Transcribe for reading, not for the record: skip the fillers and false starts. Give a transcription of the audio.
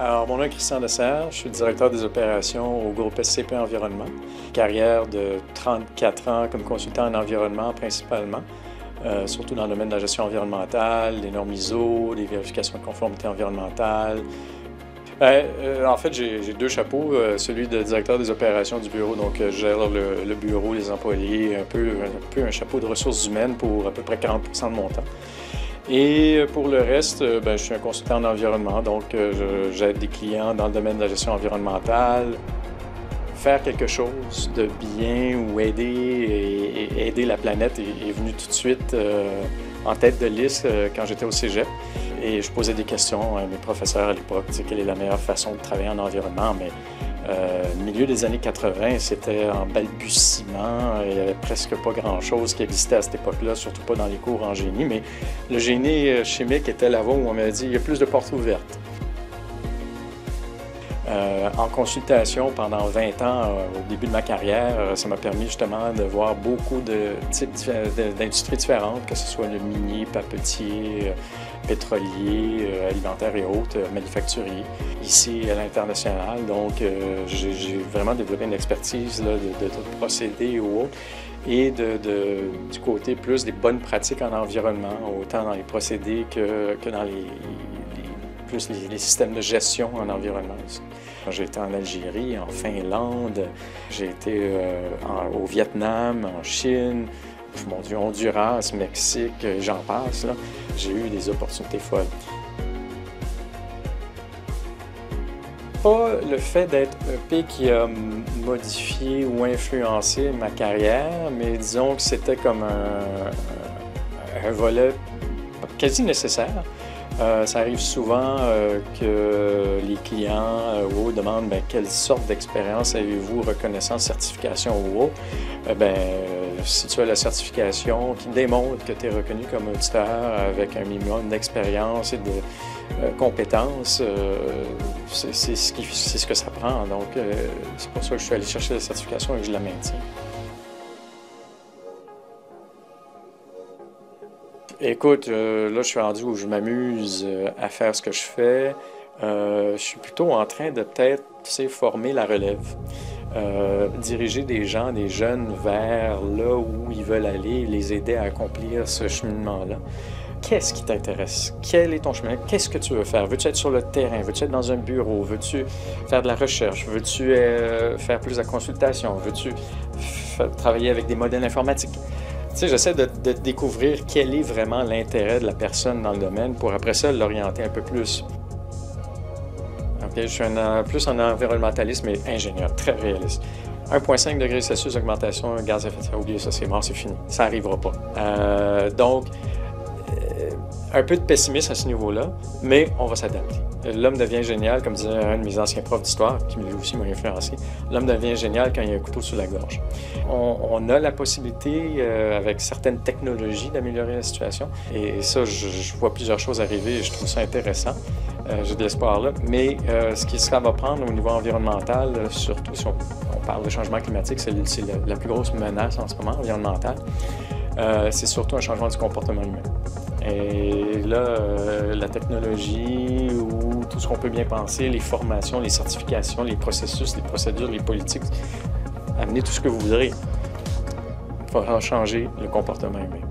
Alors, mon nom est Christian Dessert, je suis le directeur des opérations au groupe SCP Environnement. Carrière de 34 ans comme consultant en environnement principalement, surtout dans le domaine de la gestion environnementale, des normes ISO, des vérifications de conformité environnementale. En fait, j'ai deux chapeaux, celui de directeur des opérations du bureau, donc je gère le bureau, les employés, un peu un chapeau de ressources humaines pour à peu près 40% de mon temps. Et pour le reste, je suis un consultant en environnement, donc j'aide des clients dans le domaine de la gestion environnementale. Faire quelque chose de bien ou aider la planète est venu tout de suite en tête de liste quand j'étais au cégep. Et je posais des questions à mes professeurs à l'époque, quelle est la meilleure façon de travailler en environnement. Mais milieu des années 80, c'était en balbutiement. Il n'y avait presque pas grand-chose qui existait à cette époque-là, surtout pas dans les cours en génie. Mais le génie chimique était là-bas où on m'a dit il y a plus de portes ouvertes. En consultation pendant 20 ans, au début de ma carrière, ça m'a permis justement de voir beaucoup de types d'industries différentes, que ce soit le minier, papetier, pétrolier, alimentaire et autres, manufacturier, ici à l'international. Donc, j'ai vraiment développé une expertise là, de procédés ou autres et du côté plus des bonnes pratiques en environnement, autant dans les procédés que dans les systèmes de gestion en environnement aussi. J'ai été en Algérie, en Finlande, j'ai été au Vietnam, en Chine, mon Dieu, Honduras, Mexique, j'en passe. J'ai eu des opportunités folles. Pas le fait d'être EP qui a modifié ou influencé ma carrière, mais disons que c'était comme un volet quasi nécessaire. Ça arrive souvent que les clients demandent quelle sorte d'expérience avez-vous, reconnaissance, certification ou autre. Si tu as la certification qui démontre que tu es reconnu comme auditeur avec un minimum d'expérience et de compétences, c'est ce que ça prend. Donc, c'est pour ça que je suis allé chercher la certification et que je la maintiens. Écoute, là, je suis rendu où je m'amuse à faire ce que je fais. Je suis plutôt en train de peut-être, former la relève. Diriger des gens, des jeunes vers là où ils veulent aller, les aider à accomplir ce cheminement-là. Qu'est-ce qui t'intéresse? Quel est ton chemin? Qu'est-ce que tu veux faire? Veux-tu être sur le terrain? Veux-tu être dans un bureau? Veux-tu faire de la recherche? Veux-tu faire plus de consultation? Veux-tu travailler avec des modèles informatiques? J'essaie de découvrir quel est vraiment l'intérêt de la personne dans le domaine pour après ça l'orienter un peu plus. Okay, je suis plus en environnementaliste, mais ingénieur, très réaliste. 1,5 degrés Celsius d'augmentation, gaz à effet de serre, oubliez ça, c'est mort, c'est fini. Ça n'arrivera pas. Donc, un peu de pessimisme à ce niveau-là, mais on va s'adapter. L'homme devient génial, comme disait un de mes anciens profs d'histoire, qui lui aussi m'a influencé. L'homme devient génial quand il y a un couteau sous la gorge. On a la possibilité, avec certaines technologies, d'améliorer la situation. Et ça, je vois plusieurs choses arriver et je trouve ça intéressant. J'ai de l'espoir là. Mais ce que ça va prendre au niveau environnemental, surtout si on parle de changement climatique, c'est la plus grosse menace en ce moment, environnementale. C'est surtout un changement du comportement humain. Et là, la technologie ou tout ce qu'on peut bien penser, les formations, les certifications, les processus, les procédures, les politiques, amenez tout ce que vous voudrez. Il faudra changer le comportement humain.